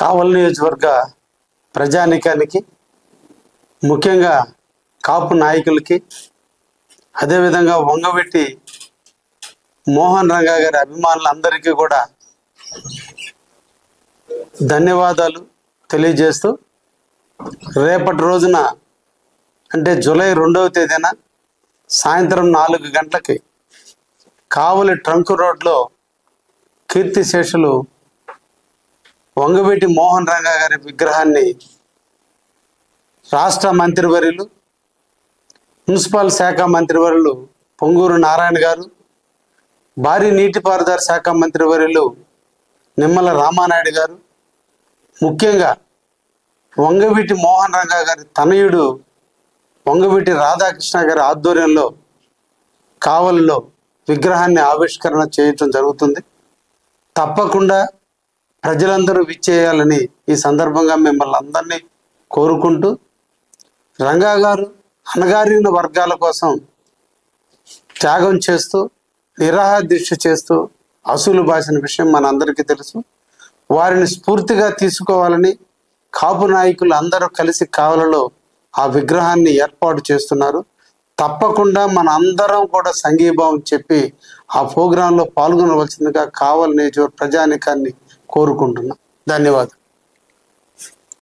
కావలి నియోజకవర్గ ప్రజానీకానికి, ముఖ్యంగా కాపు నాయకులకి, అదేవిధంగా వంగవీటి మోహన్ రంగా గారి అభిమానులందరికీ కూడా ధన్యవాదాలు తెలియజేస్తూ, రేపటి రోజున అంటే జూలై 2వ తేదీన సాయంత్రం 4 గంటలకి కావలి ట్రంక్ రోడ్లో కీర్తిశేషులు వంగవీటి మోహన్ రంగా గారి విగ్రహాన్ని రాష్ట్ర మంత్రివర్యులు, మున్సిపల్ శాఖ మంత్రివర్యులు పొంగూరు నారాయణ గారు, భారీ నీటిపారుదల శాఖ మంత్రివర్యులు నిమ్మల రామానాయుడు గారు, ముఖ్యంగా వంగవీటి మోహన్ రంగా గారి తనయుడు వంగవీటి రాధాకృష్ణ గారి ఆధ్వర్యంలో కావలిలో విగ్రహాన్ని ఆవిష్కరణ చేయటం జరుగుతుంది. తప్పకుండా ప్రజలందరూ విచ్చేయాలని ఈ సందర్భంగా మిమ్మల్ని అందరినీ కోరుకుంటూ, రంగా గారు అణగారిన వర్గాల కోసం త్యాగం చేస్తూ, నిరాహార దీక్ష చేస్తూ అసూలు బాసిన విషయం మనందరికీ తెలుసు. వారిని స్ఫూర్తిగా తీసుకోవాలని కాపు నాయకులు అందరూ కలిసి కావలిలో ఆ విగ్రహాన్ని ఏర్పాటు చేస్తున్నారు. తప్పకుండా మన అందరం కూడా సంఘీభావం చెప్పి ఆ ప్రోగ్రాంలో పాల్గొనవలసిందిగా కావలి నియోజకవర్గ ప్రజానీకాన్ని కోరుకుంటున్నాం. ధన్యవాదాలు.